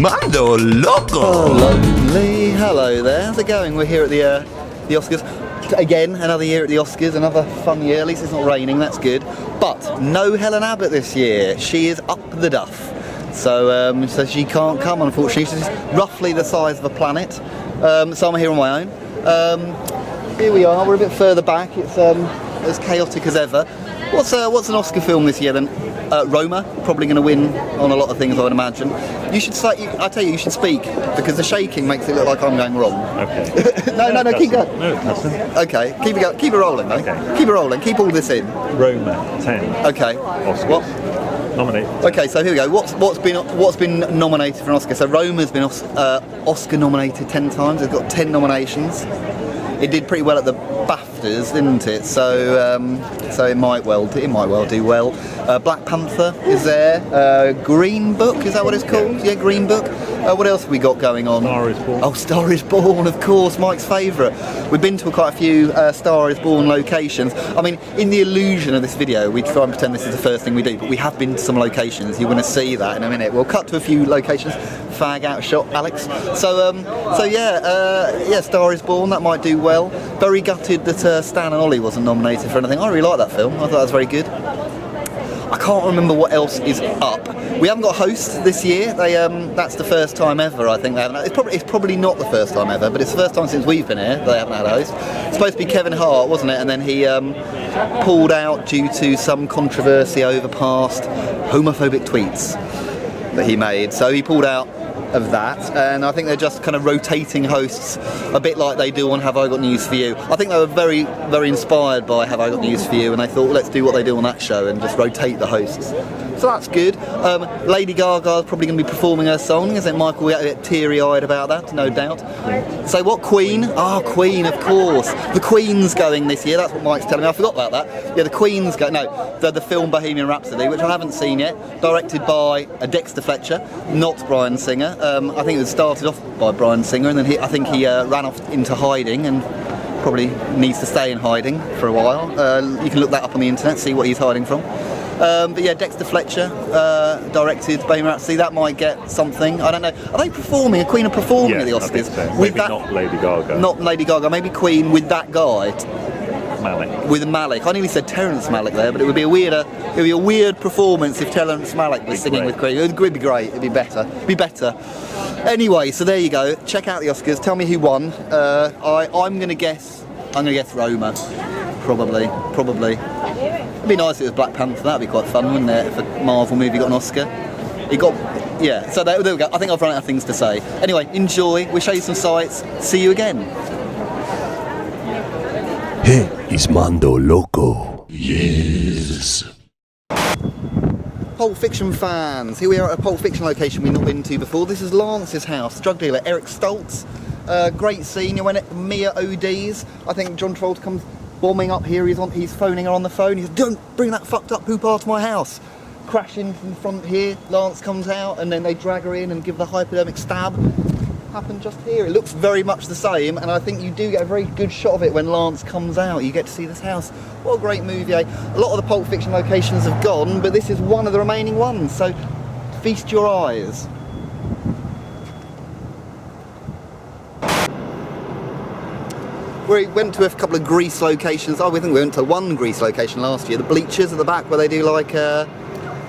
Mondo Loco! Oh, lovely. Hello there. How's it going? We're here at the Oscars. Again, another year at the Oscars, another fun year. At least it's not raining, that's good. But no Helen Abbott this year. She is up the duff. So, so she can't come, unfortunately. She's roughly the size of a planet. So I'm here on my own. Here we are. We're a bit further back. It's as chaotic as ever. What's an Oscar film this year then? Roma, probably going to win on a lot of things, I would imagine. You should say, I tell you should speak, because the shaking makes it look like I'm going wrong. Okay. no, keep going. No, nothing. Okay, keep it going. Keep it rolling, though. Okay. Keep it rolling. Keep all this in. Roma 10. Okay. Oscars. What? Nominated. Okay, so here we go. What's been nominated for an Oscar? So Roma's been Oscar nominated 10 times. It's got 10 nominations. It did pretty well at the BAFTAs, didn't it? So it might well do well. Black Panther is there. Green Book, is that what it's called? Yeah, Green Book. What else have we got going on? Star is Born. Oh, Star is Born, of course, Mike's favourite. We've been to quite a few Star is Born locations. I mean, in the illusion of this video, we try and pretend this is the first thing we do, but we have been to some locations. You're going to see that in a minute. We'll cut to a few locations. Fag out shot, Alex. So yeah, Star is Born. That might do well. Very gutted that Stan and Ollie wasn't nominated for anything. I really like that film. I thought that was very good. I can't remember what else is up. We haven't got hosts this year. That's the first time ever, I think they haven't. It's probably not the first time ever, but it's the first time since we've been here they haven't had a host. It's supposed to be Kevin Hart, wasn't it? And then he pulled out due to some controversy over past homophobic tweets that he made. So he pulled out of that, and I think they're just kind of rotating hosts a bit like they do on Have I Got News For You. I think they were very, very inspired by Have I Got News For You, and they thought, well, let's do what they do on that show and just rotate the hosts. So that's good. Lady Gaga is probably going to be performing her song, isn't it, Michael? We get a bit teary-eyed about that, no doubt. So what, Queen? Queen, of course. The Queen's going this year, that's what Mike's telling me. I forgot about that. Yeah, the Queen's going. No, the film Bohemian Rhapsody, which I haven't seen yet, directed by Dexter Fletcher, not Bryan Singer. I think it was started off by Bryan Singer, and then I think he ran off into hiding and probably needs to stay in hiding for a while. You can look that up on the internet, see what he's hiding from. But yeah, Dexter Fletcher directed Bohemian Rhapsody. That might get something. I don't know. Are they performing? Are Queen are performing at the Oscars? I think so. With maybe that, not Lady Gaga. Not Lady Gaga. Maybe Queen with that guy. Malick. With Malick. I nearly said Terrence Malick there, but it would be a weird performance if Terrence Malick was singing with Queen. It would be great. It'd be better. Anyway, so there you go. Check out the Oscars. Tell me who won. I'm gonna guess Roma. Probably. It'd be nice if it was Black Panther. That'd be quite fun, wouldn't it? If a Marvel movie got an Oscar. Yeah. So there we go. I think I've run out of things to say. Anyway, enjoy. We'll show you some sights. See you again. Hey, it's Mondo Loco. Yes. Pulp Fiction fans, here we are at a Pulp Fiction location we've not been to before. This is Lance's house, drug dealer Eric Stoltz. Great scene. You went at Mia ODs. I think John Travolta comes bombing up here. He's phoning her on the phone. He says, "Don't bring that fucked up poo part to my house." Crashing from the front here. Lance comes out, and then they drag her in and give the hypodermic stab. Happened just here. It looks very much the same, and I think you do get a very good shot of it when Lance comes out. You get to see this house. What a great movie, eh? A lot of the Pulp Fiction locations have gone, but this is one of the remaining ones, so feast your eyes. We went to a couple of Grease locations. We think we went to one Grease location last year, the Bleachers at the back, where they do like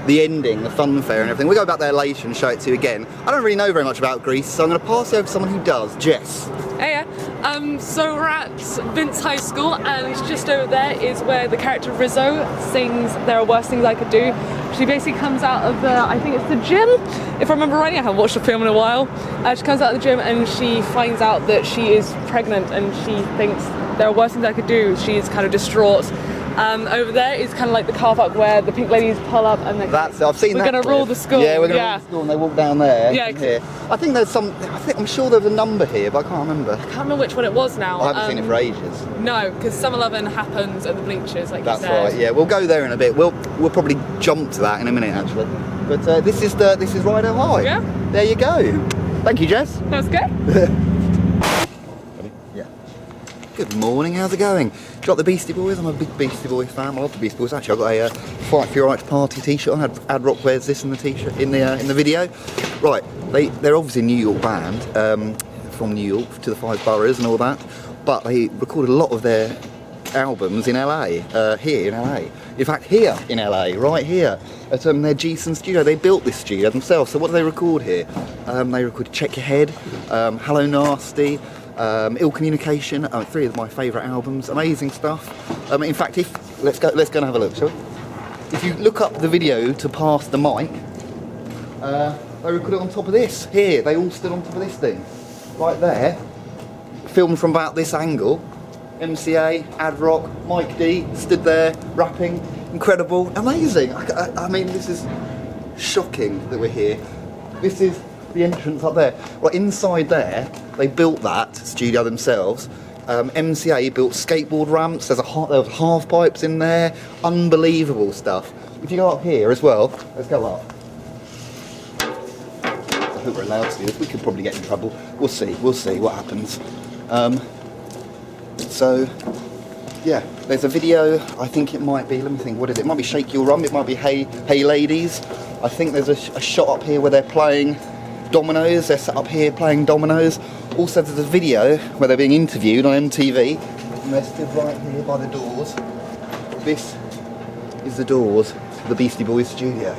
the ending, the fun fair and everything. We'll go back there later and show it to you again. I don't really know very much about Grease, so I'm going to pass you over to someone who does. Jess. Hey, so we're at Vince High School, and just over there is where the character Rizzo sings "There Are Worse Things I Could Do." She basically comes out of I think it's the gym, if I remember rightly. I haven't watched the film in a while. She comes out of the gym and she finds out that she is pregnant, and she thinks there are worse things I could do. She's kind of distraught. Over there is kind of like the car park where the pink ladies pull up, and I've seen we're that. going to rule the school. Yeah, we're going to rule the school, and they walk down there. Yeah, here. I think there's I'm sure there's a number here, but I can't remember. I can't remember which one it was now. I haven't seen it for ages. No, because Summer Lovin' happens at the Bleachers, like That's you said. right. Yeah, we'll go there in a bit. We'll probably jump to that in a minute, actually. But this is Rideau High. Yeah. There you go. Thank you, Jess. That was good. Yeah. Good morning, how's it going? Do you like the Beastie Boys? I'm a big Beastie Boy fan. I love the Beastie Boys. Actually, I got a Fight for Your Right to Party t-shirt on. Ad Rock wears this in the t-shirt in the video. Right, they're obviously a New York band, from New York to the 5 boroughs and all that, but they recorded a lot of their albums in LA, here in LA. In fact, here in LA, right here, at their Jason studio. They built this studio themselves. So what do they record here? They recorded Check Your Head, Hello Nasty, Ill Communication, 3 of my favourite albums. Amazing stuff. In fact, let's go and have a look, shall we? If you look up the video to Pass the Mic, they recorded it on top of this. Here, they all stood on top of this thing, right there. Filmed from about this angle. MCA, Ad Rock, Mike D stood there rapping. Incredible, amazing. I mean, this is shocking that we're here. This is the entrance up there. Well, inside there, they built that studio themselves. MCA built skateboard ramps. There was half pipes in there. Unbelievable stuff. If you go up here as well, let's go up. I hope we're allowed to do this. We could probably get in trouble. We'll see what happens. So, yeah, there's a video. I think it might be, let me think, what is it? It might be Shake Your Rum, it might be Hey Ladies. I think there's a shot up here where they're playing dominoes. They're set up here playing dominoes. Also, there's a video where they're being interviewed on MTV, and they're stood right here by the doors. This is the doors to the Beastie Boys studio.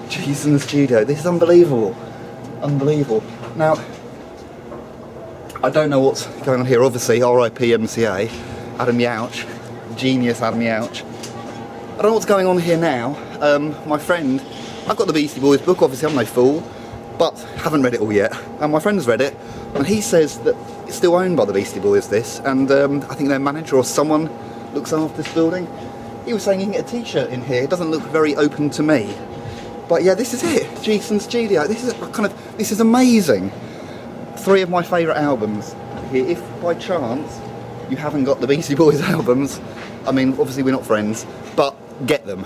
Jason studio. This is unbelievable. Unbelievable. Now, I don't know what's going on here. Obviously, R.I.P. MCA, Adam Yauch, genius Adam Yauch. I don't know what's going on here now. My friend, I've got the Beastie Boys book, obviously I'm no fool, but haven't read it all yet. And my friend's read it, and he says that it's still owned by the Beastie Boys, this, and I think their manager or someone looks after this building. He was saying you can get a t-shirt in here. It doesn't look very open to me. But yeah, this is it, Jason Studio. This is amazing. 3 of my favourite albums here. If by chance you haven't got the Beastie Boys albums, I mean, obviously we're not friends, but get them.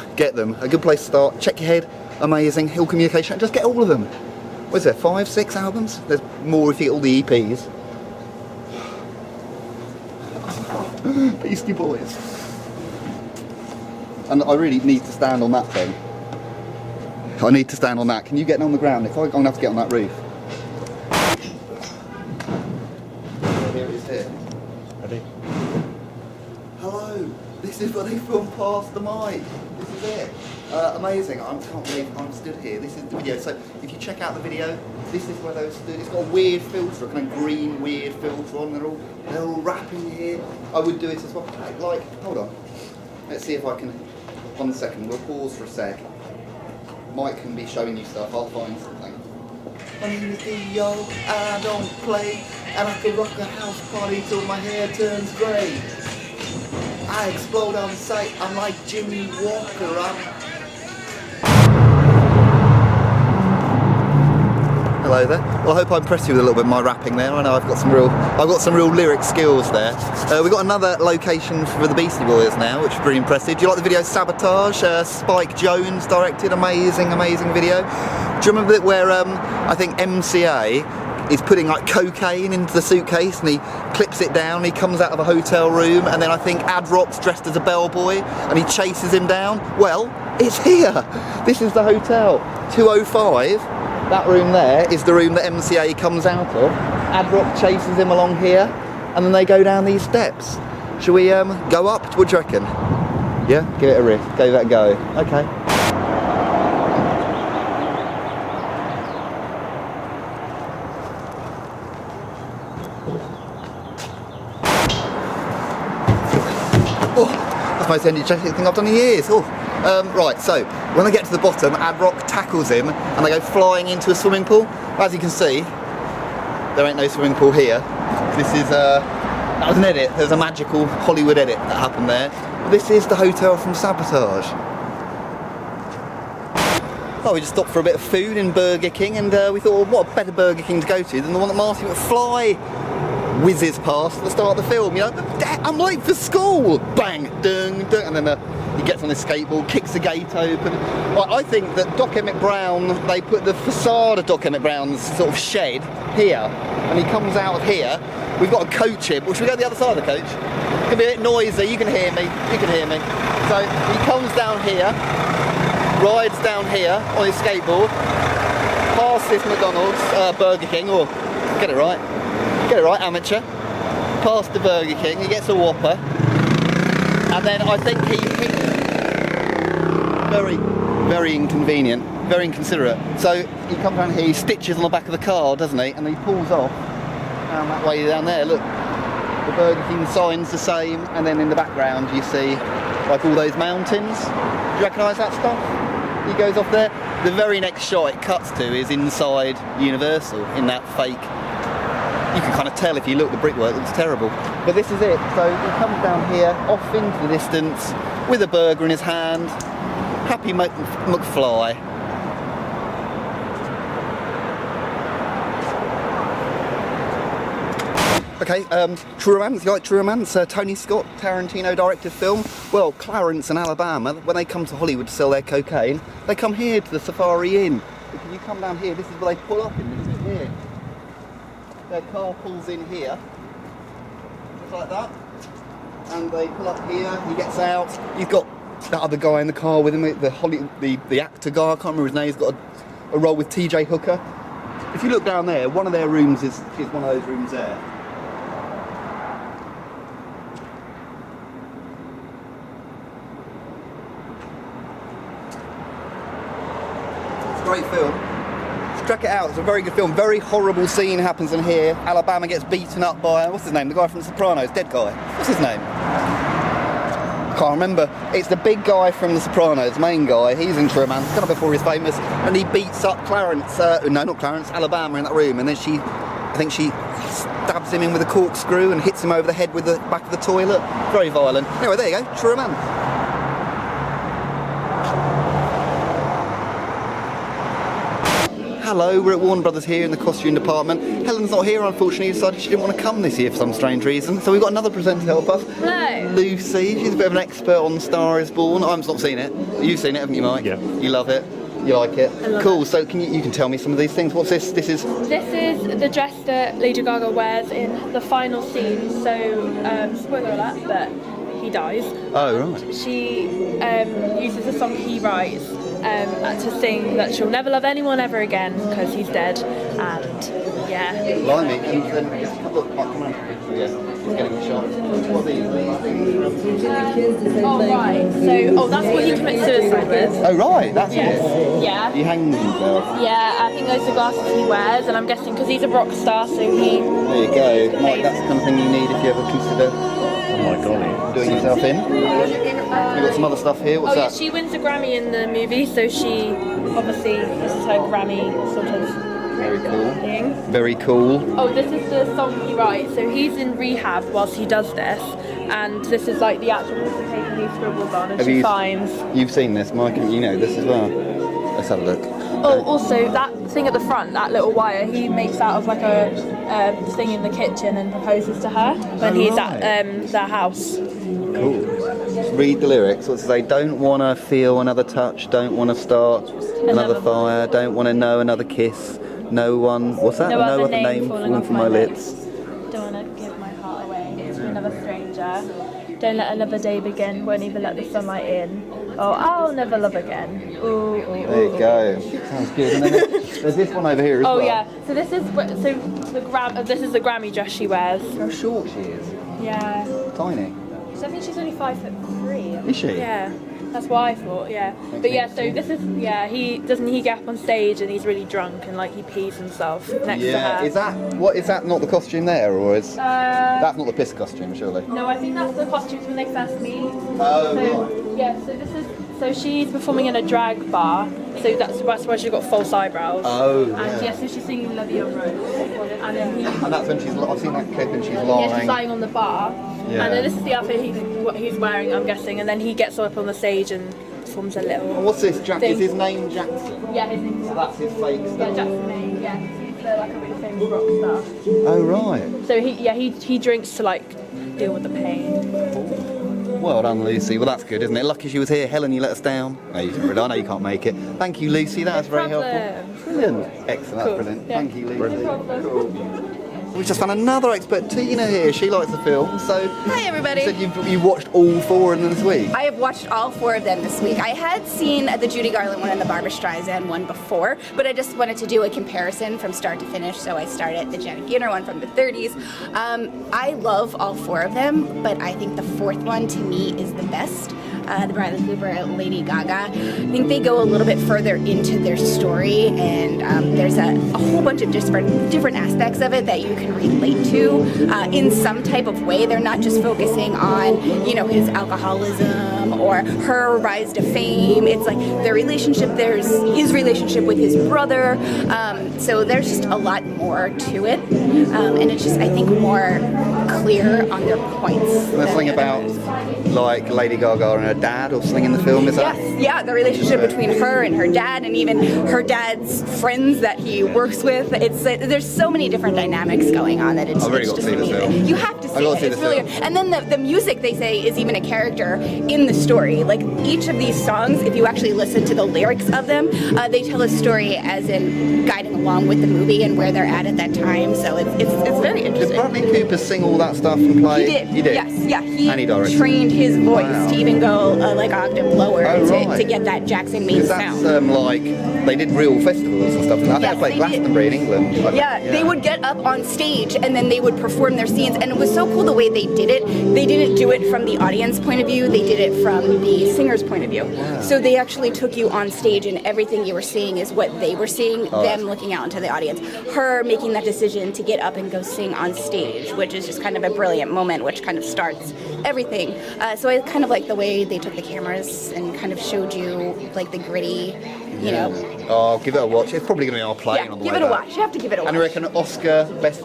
A good place to start. Check Your Head, amazing. Ill Communication, just get all of them. What is there, 5, 6 albums? There's more if you get all the EPs. Beastie Boys. And I really need to stand on that thing. I need to stand on that. Can you get on the ground? I'm going to have to get on that roof. Here it is here. Ready? Hello, this is where they filmed Pass the Mic. This is it. Amazing. I can't believe I'm stood here. This is the video. So if you check out the video, this is where they were stood. It's got a weird filter, a kind of green weird filter on. They're all rapping here. I would do it as well. Like, hold on. Let's see if I can. 1 second. We'll pause for a sec. Mike can be showing you stuff. I'll find something. My name is Dio, I don't play, and I can rock a house party till my hair turns grey. I explode on sight, I'm like Jimmy Walker, Hello there. Well, I hope I impressed you with a little bit of my rapping there. I know I've got some real lyric skills there. We've got another location for the Beastie Boys now, which is pretty impressive. Do you like the video Sabotage? Spike Jones directed, amazing video. Do you remember that where I think MCA is putting like cocaine into the suitcase and he clips it down, he comes out of a hotel room, and then I think Ad Rock's dressed as a bellboy and he chases him down? Well, it's here. This is the hotel, 205. That room there is the room that MCA comes out of. Ad Rock chases him along here, and then they go down these steps. Shall we go up? What do you reckon? Yeah? Give it a riff. Give that a go. Okay. Oh, that's the most energetic thing I've done in years. Oh. Right, so when they get to the bottom, Ad Rock tackles him and they go flying into a swimming pool. As you can see, there ain't no swimming pool here. This is, that was an edit. There's a magical Hollywood edit that happened there. But this is the hotel from Sabotage. Oh, we just stopped for a bit of food in Burger King, and we thought, well, what a better Burger King to go to than the one that Marty McFly whizzes past at the start of the film, you know? I'm late for school! Bang! Dung, dung, and then he gets on his skateboard, kicks the gate open. Well, I think that Doc Emmett Brown, they put the facade of Doc Emmett Brown's sort of shed here, and he comes out of here. We've got a coach here, but should we go to the other side of the coach? It can be a bit noisy, you can hear me. So he comes down here, rides down here on his skateboard, past this McDonald's, Burger King, or get it right, amateur. Past the Burger King, he gets a Whopper, and then I think he very inconvenient, very inconsiderate. So he comes down here, he stitches on the back of the car, doesn't he? And he pulls off down that way down there. Look, the Burger King sign's the same, and then in the background you see like all those mountains. Do you recognise that stuff? He goes off there. The very next shot it cuts to is inside Universal in that fake. You can kind of tell if you look, the brickwork looks terrible. But this is it. So he comes down here, off into the distance, with a burger in his hand. Happy McFly. Okay, True Romance, you like True Romance? Tony Scott, Tarantino directed film. Well, Clarence and Alabama, when they come to Hollywood to sell their cocaine, they come here to the Safari Inn. If you come down here, this is where they pull up in, this is here. Their car pulls in here, just like that, and they pull up here, he gets out, he's got that other guy in the car with him, the actor guy, I can't remember his name, he's got a role with TJ Hooker. If you look down there, one of their rooms is one of those rooms there. It's a great film. Check it out, it's a very good film. Very horrible scene happens in here. Alabama gets beaten up by, what's his name? The guy from The Sopranos, dead guy. What's his name? I can't remember. It's the big guy from The Sopranos, main guy. He's in True Romance, kind of before he's famous. And he beats up Clarence, no, not Clarence, Alabama in that room. And then I think she stabs him in with a corkscrew and hits him over the head with the back of the toilet. Very violent. Anyway, there you go, True Romance. Hello, we're at Warner Brothers here in the costume department. Helen's not here, unfortunately, decided she didn't want to come this year for some strange reason. So we've got another presenter to help us. Hello. Lucy, she's a bit of an expert on Star is Born. I've not seen it. You've seen it, haven't you, Mike? Yeah. You love it? You like it? I love cool, it. so you can tell me some of these things. What's this? This is the dress that Lady Gaga wears in the final scene. So, spoiler alert, but he dies. Oh, right. She uses a song he writes to sing that she'll never love anyone ever again because he's dead. And yeah. Blimey. And then look, Mike, come on. Yeah, he's getting a shot. What are these? Oh right. So that's what he commits suicide with. Oh, right. That's Yes. it. Yeah. He hangs himself. Yeah. I think those are glasses he wears, and I'm guessing because he's a rock star, so he. There you go. Mike, that's the kind of thing you need if you ever consider Oh my golly. doing yourself in. We've got some other stuff here. What's Oh yeah, that? she wins a Grammy in the movie, so she obviously this is her Grammy sort of Very cool. thing. Very cool. Oh, this is the song he writes. So he's in rehab whilst he does this, and this is like the actual person taking these scribbles on, and she finds. You've seen this, Mike, and you know this as well. Let's have a look. Oh, also that thing at the front, that little wire, he makes out of like a thing in the kitchen and proposes to her when he's at their house. Cool. Read the lyrics. What's it say? Don't want to feel another touch. Don't want to start another fire. Don't want to know another kiss. No one. What's that? No other other name falling from my lips. Don't want to give my heart away to another stranger. Don't let another day begin. Won't even let the sunlight in. Oh, I'll never love again. Ooh, ooh, ooh. There you go. Sounds good. And then there's this one over here as well. Oh yeah. So this is the Grammy dress she wears. How short she is. Yeah. Tiny. So I think she's only 5'3". Is she? Yeah. That's what I thought. Yeah. But yeah. So this is he get up on stage and he's really drunk and like he pees himself next to her. Is that not the costume there, or is that's not the piss costume, surely? No, I think that's the costumes when they first meet. Oh, So yeah. So she's performing in a drag bar. So that's why she's got false eyebrows. Oh, And yeah, so she's singing La Vie en Rose. And then And that's when I've seen that clip and she's she's lying. lying on the bar. Yeah. And then this is the outfit he's wearing, I'm guessing. And then he gets up on the stage and performs a little. What's this? Is thing. his name Jackson? Yeah, his name's So that's his fake Yeah, stuff. Jackson Maine. Yeah, he's like a really famous rock star. Oh, right. So he drinks to like deal with the pain. Well done, Lucy. Well, that's good, isn't it? Lucky she was here. Helen, you let us down. No, you didn't really. I know you can't make it. Thank you, Lucy. That was very helpful. Brilliant. Excellent. That's brilliant. Yeah. Thank you, Lucy. Cool. We've just found another expert, Tina, here. She likes the film. So, Hi everybody. you said you watched all 4 of them this week. I have watched all 4 of them this week. I had seen the Judy Garland one and the Barbra Streisand one before, but I just wanted to do a comparison from start to finish, so I started the Janet Gaynor one from the 30s. I love all 4 of them, but I think the 4th one to me is the best. The Bradley Cooper, Lady Gaga. I think they go a little bit further into their story, and there's a whole bunch of different aspects of it that you can relate to in some type of way. They're not just focusing on, his alcoholism or her rise to fame. It's like their relationship, there's his relationship with his brother. So there's just a lot more to it, and it's just, I think, more clear on their points. There's something about like Lady Gaga and her dad or something in the film, is that? Yes, yeah, the relationship between her and her dad, and even her dad's friends that he works with. It's there's so many different dynamics going on that it's, I've really it's got to just see this amazing. film. You have to see I've got to it. see It's this really film. good. And then the music, they say, is even a character in the story. Like each of these songs, if you actually listen to the lyrics of them, they tell a story as in guiding along with the movie and where they're at that time. So it's very Did interesting. Bradley Cooper sing all that stuff and play? He did. He did? Yes, yeah. He And he directed. trained his voice Wow. to even go like octave lower Oh, right. to get that Jackson Maine Because that's sound. like, they did real festivals and stuff. And I think Yes, I played they did. Glastonbury in England. Yeah, they would get up on stage and then they would perform their scenes, and it was so cool the way they did it. They didn't do it from the audience point of view, they did it from the singer's point of view. So they actually took you on stage, and everything you were seeing is what they were seeing, them looking out into the audience. Her making that decision to get up and go sing on stage, which is just kind of a brilliant moment, which kind of starts everything. So I kind of like the way they took the cameras and kind of showed you like the gritty, Oh, give it a watch. It's probably going to be on our plane Yeah, on the give way it a back. watch. You have to give it a watch. And you reckon Oscar, best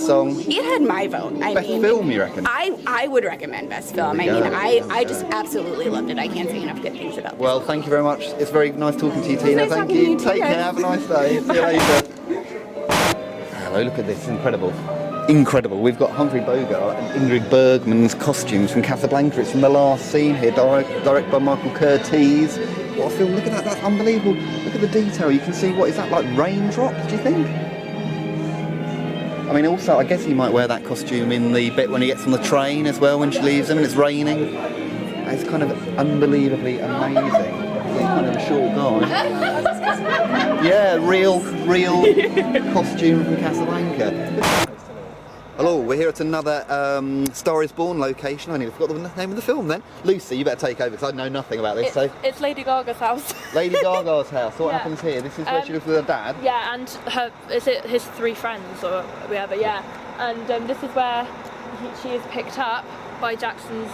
song? It had my vote. Best film, you reckon? I would recommend best film. I There we mean, go. I just absolutely loved it. I can't say enough good things about it. Well, thank you very much. It's very nice talking to you, Tina. nice Thank talking to you. you too, Take guys. care. Have a nice day. See you later. Hello, look at this. Incredible. Incredible. We've got Humphrey Bogart and Ingrid Bergman's costumes from Casablanca. It's from the last scene here, directed by Michael Curtiz. What a film. Look at that. That's unbelievable. Look at the detail. You can see, what is that, like raindrops, do you think? I mean, also, I guess he might wear that costume in the bit when he gets on the train as well, when she leaves him and it's raining. It's kind of unbelievably amazing. He's kind of a short guy. Yeah, real costume from Casablanca. Hello, we're here at another Star is Born location. I nearly forgot the name of the film then. Lucy, you better take over because I know nothing about this. So, It's Lady Gaga's house. Lady Gaga's house. What Yeah. happens here? This is where she lives with her dad. Yeah, and his 3 friends or whatever, yeah. And this is where she is picked up by Jackson's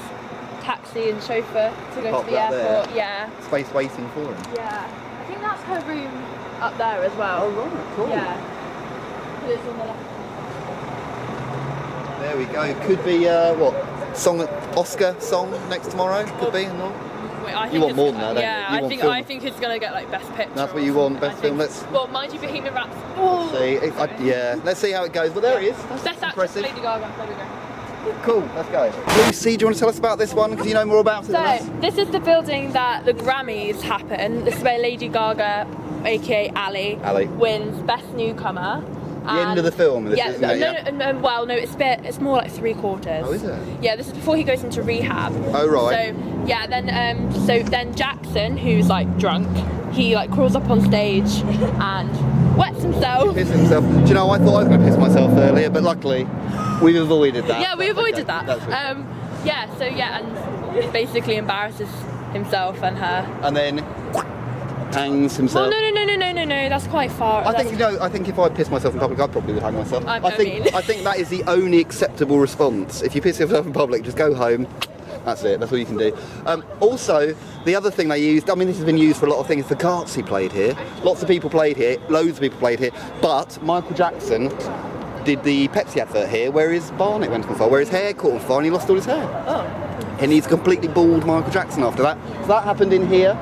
taxi and chauffeur to go Parked to the up there. airport. Yeah, Space waiting for him. yeah. I think that's her room up there as well. Oh, right, cool. Yeah. But it's on the left. There we go. Could be Oscar song next tomorrow. Could be. No? Wait, I think You want it's- more than that, don't you? Yeah, You I want think film. I think it's gonna get like best picture. That's what or you want, something. best I think- film. Let's Well, mind you, Bohemian Rhapsody. Oh. see. Yeah, let's see how it goes. Well, there he is. That's That's impressive. Lady Gaga. There we go. Cool. Let's go. Lucy, do you want to tell us about this one? Because you know more about it than us. So, this is the building that the Grammys happen. This is where Lady Gaga, aka Ali, wins Best Newcomer. The end of the film, this, Yeah, isn't it? no, well, no, it's more like 3/4. Oh, is it? Yeah, this is before he goes into rehab. Oh, right. So, yeah, then Jackson, who's like drunk, he like crawls up on stage and wets himself. Piss himself. Do you know, I thought I was going to piss myself earlier, but luckily we've avoided that. Yeah, we That's avoided okay. that. That's good. And basically embarrasses himself and her. And then hangs himself. Oh no, that's quite far. I think if I piss myself in public, I probably would hang myself. I I think that is the only acceptable response. If you piss yourself in public, just go home. That's it. That's all you can do. Also, the other thing they used, I mean, this has been used for a lot of things. The Fugazi played here. Lots of people played here. Loads of people played here. But Michael Jackson did the Pepsi advert here, where his barnet went on fire, where his hair caught on fire, and he lost all his hair. Oh. And he's completely bald Michael Jackson after that. So that happened in here.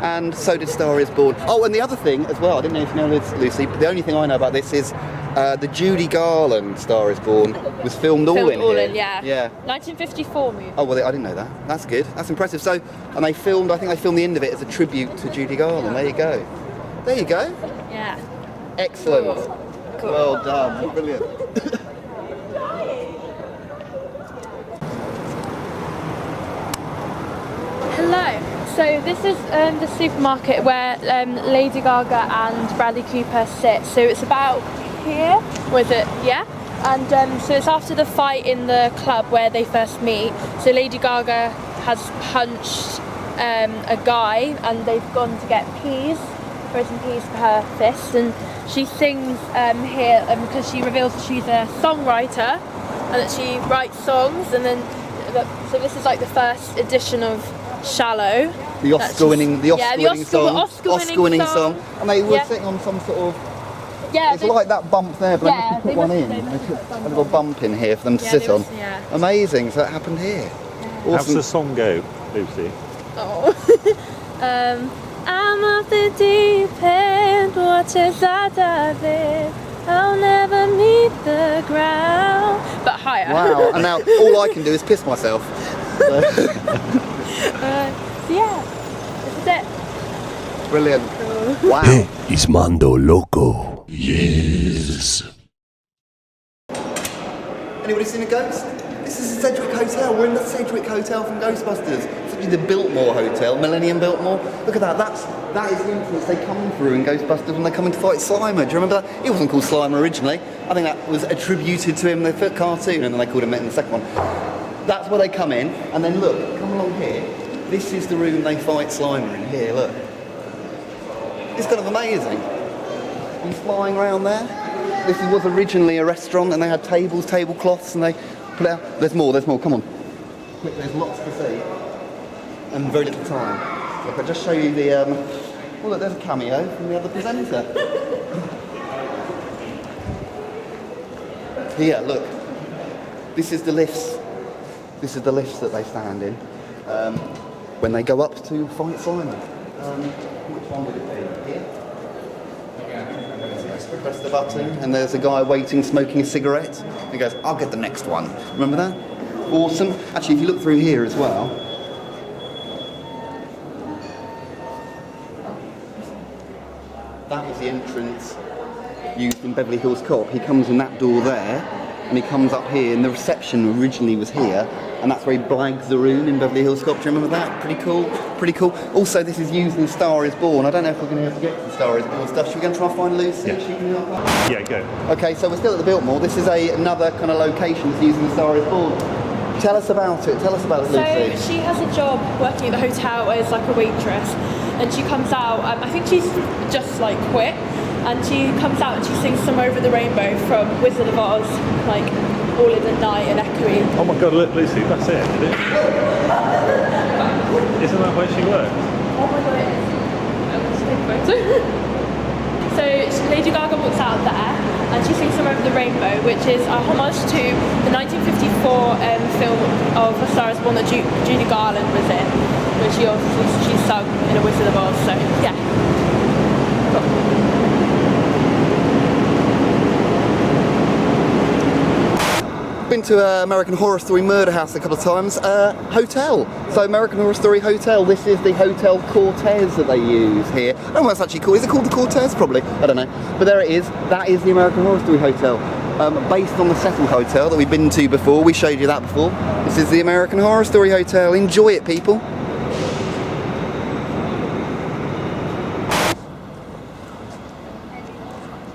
and so did Star is Born. Oh, and the other thing as well, I didn't know if you know this, Lucy, but the only thing I know about this is the Judy Garland Star is Born was filmed all in here. Yeah. 1954 movie. Oh, well, I didn't know that. That's good. That's impressive. So, and I think they filmed the end of it as a tribute to Judy Garland. There you go. There you go. Yeah. Excellent. Cool. Well done. Brilliant. Hello. So this is the supermarket where Lady Gaga and Bradley Cooper sit. So it's about here. Was it? Yeah. And so it's after the fight in the club where they first meet. So Lady Gaga has punched a guy, and they've gone to get peas, frozen peas for her fist, and she sings here because she reveals that she's a songwriter and that she writes songs. And then so this is like the first edition of Shallow. The Oscar-winning song. And they were sitting on some sort of. Yeah, it's like that bump there, but yeah, they put one in. They put a little bump in here for them to sit on. Yeah. Amazing. So that happened here. Awesome. How's the song go, Lucy? Oh. I'm off the deep end, watch as I dive in. I'll never meet the ground. But higher. Wow. And now all I can do is piss myself. So. Yeah, this is it. Brilliant. Wow. Hey, it's Mondo Loco. Yes. Anybody seen a ghost? This is the Sedgwick Hotel. We're in the Sedgwick Hotel from Ghostbusters. It's actually the Biltmore Hotel, Millennium Biltmore. Look at that. That is the entrance they come through in Ghostbusters when they come in to fight Slimer. Do you remember that? He wasn't called Slimer originally. I think that was attributed to him in the first cartoon, and then they called him in the second one. That's where they come in, and then look, come along here. This is the room they fight Slimer in. Here, look. It's kind of amazing. He's flying around there. This was originally a restaurant, and they had tables, tablecloths, and they put it out. There's more, come on. Quick, there's lots to see. And very little time. Look, I'll just show you the, well look, there's a cameo from the other presenter. Here, look. This is the lifts. This is the lifts that they stand in when they go up to fight Simon. Which one would it be? Here? Press the button, and there's a guy waiting, smoking a cigarette. He goes, I'll get the next one. Remember that? Awesome. Actually, if you look through here as well, that was the entrance used in Beverly Hills Cop. He comes in that door there, and he comes up here, and the reception originally was here, and that's where he blags the room in Beverly Hills Cop. Do you remember that? Pretty cool. Pretty cool. Also, this is used in Star is Born. I don't know if we're going to be able to get to the Star is Born stuff. Should we go and try and find Lucy? Yeah. Yeah, go. Okay, so we're still at the Biltmore. This is another kind of location that's used in Star is Born. Tell us about it. Tell us about it, Lucy. So she has a job working at the hotel as like a waitress, and she comes out. I think she's just like quit, and she comes out and she sings "Some Over the Rainbow" from Wizard of Oz, like all in the night and echoey. Oh my God, look, Lucy, that's it, isn't it? Isn't that where she works? Oh my God, it is. So Lady Gaga walks out there and she sings "Some Over the Rainbow," which is a homage to the 1954 film of A Star is Born that Judy Garland was in, which she sung in A Wizard of Oz. So yeah. Cool. Been to American Horror Story Murder House a couple of times. Hotel. So American Horror Story Hotel. This is the Hotel Cortez that they use here. I don't know what it's actually called. Is it called the Cortez? Probably. I don't know. But there it is. That is the American Horror Story Hotel. Based on the Cecil Hotel that we've been to before. We showed you that before. This is the American Horror Story Hotel. Enjoy it, people.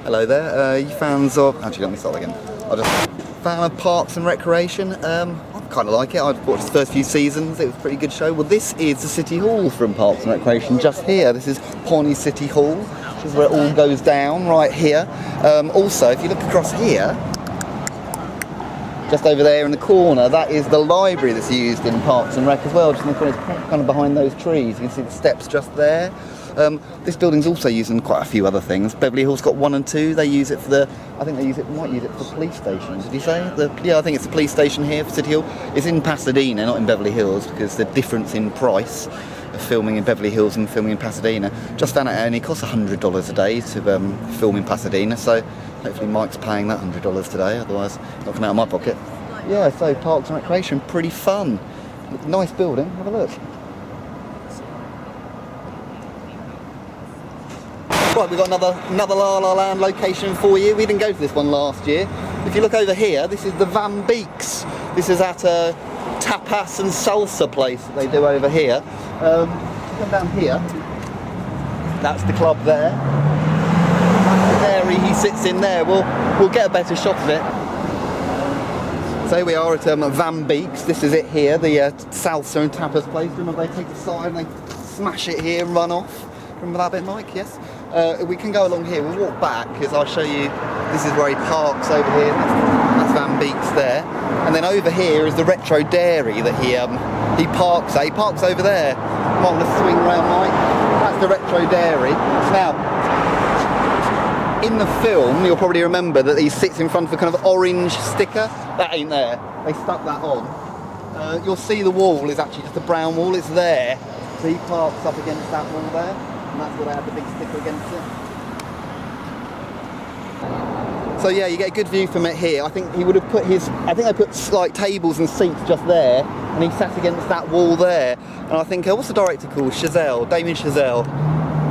Hello there. You fans of... Actually, let me start again. Fan of Parks and Recreation. I kind of like it. I've watched the first few seasons. It was a pretty good show. Well, this is the City Hall from Parks and Recreation, just here. This is Pawnee City Hall. This is where it all goes down, right here. Also, if you look across here, just over there in the corner, that is the library that's used in Parks and Rec as well. Just in the corner, it's kind of behind those trees. You can see the steps just there. This building's also used in quite a few other things. Beverly Hills got 1 and 2. They use it for the, I think they might use it for the police station. Did you say? Yeah, I think it's the police station here for City Hall. It's in Pasadena, not in Beverly Hills, because the difference in price. of filming in Beverly Hills and filming in Pasadena. Just found out it only costs $100 a day to film in Pasadena, so hopefully Mike's paying that $100 today, otherwise not coming out of my pocket. Yeah, so Parks and Recreation, pretty fun. Nice building, have a look. Right, we've got another La La Land location for you. We didn't go to this one last year. If you look over here, this is the Van Beeks. This is at a tapas and salsa place that they do over here. Come down here. That's the club there. That's the dairy he sits in there. We'll get a better shot of it. So here we are at Van Beeks. This is it here, the salsa and tapas place. Remember they take the side and they smash it here and run off. Remember that bit, Mike? Yes? We can go along here. We'll walk back because I'll show you. This is where he parks over here. That's Van Beeks there. And then over here is the retro dairy that he parks at. He parks over there. I'm going to swing around, Mike. That's the retro dairy. Now, in the film, you'll probably remember that he sits in front of a kind of orange sticker. That ain't there. They stuck that on. You'll see the wall is actually just a brown wall. It's there. So he parks up against that wall there. And that's where they have the big sticker against it. So yeah, you get a good view from it here. I think he would have put they put like tables and seats just there, and he sat against that wall there. And I think, what's the director called? Damien Chazelle.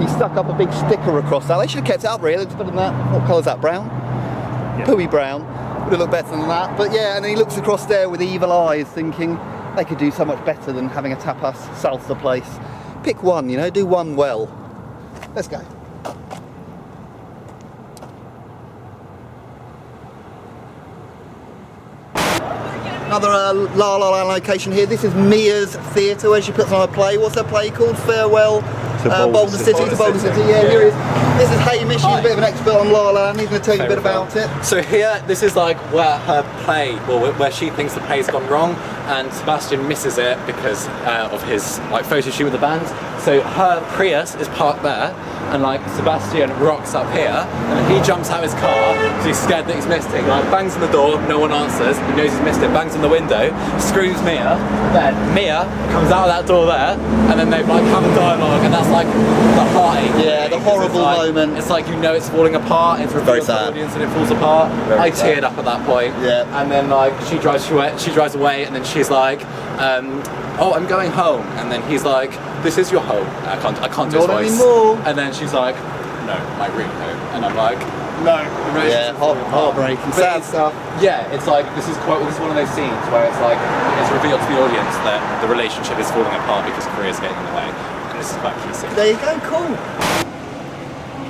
He stuck up a big sticker across that. They should have kept it up really. Let's put it in that. What colour's that? Brown? Yeah. Pooey brown. Would have looked better than that. But yeah, and then he looks across there with evil eyes thinking they could do so much better than having a tapas salsa place. Pick one, you know, do one well. Let's go. Another La La Land location here. This is Mia's Theatre where she puts on a play. What's her play called? Farewell to Boulder City. Yeah, here he is. This is Hamish. He's a bit of an expert on La La Land. He's going to tell you a bit about it. So here, this is like where her play, well, where she thinks the play's gone wrong, and Sebastian misses it because of his like photo shoot with the band. So her Prius is parked there, and like Sebastian rocks up here, and then he jumps out of his car because he's scared that he's missed it. Like bangs on the door, no one answers. He knows he's missed it. Bangs on the window, screams Mia. Then Mia comes out of that door there, and then they like have a dialogue, and that's like the heartache. Yeah, the horrible moment. It's like you know it's falling apart. It's revealed to the audience, and it falls apart. I teared up at that point. Yeah. And then like she drives away, and then she's like, "Oh, I'm going home," and then he's like, "This is your home." I can't do his voice. Anymore. And then she's like, "No, my real home," and I'm like, "No." Yeah, heartbreaking, sad stuff. Yeah, it's like this is one of those scenes where it's like it's revealed to the audience that the relationship is falling apart because Korea's getting in the way, and this is quite key scene. There you go, cool.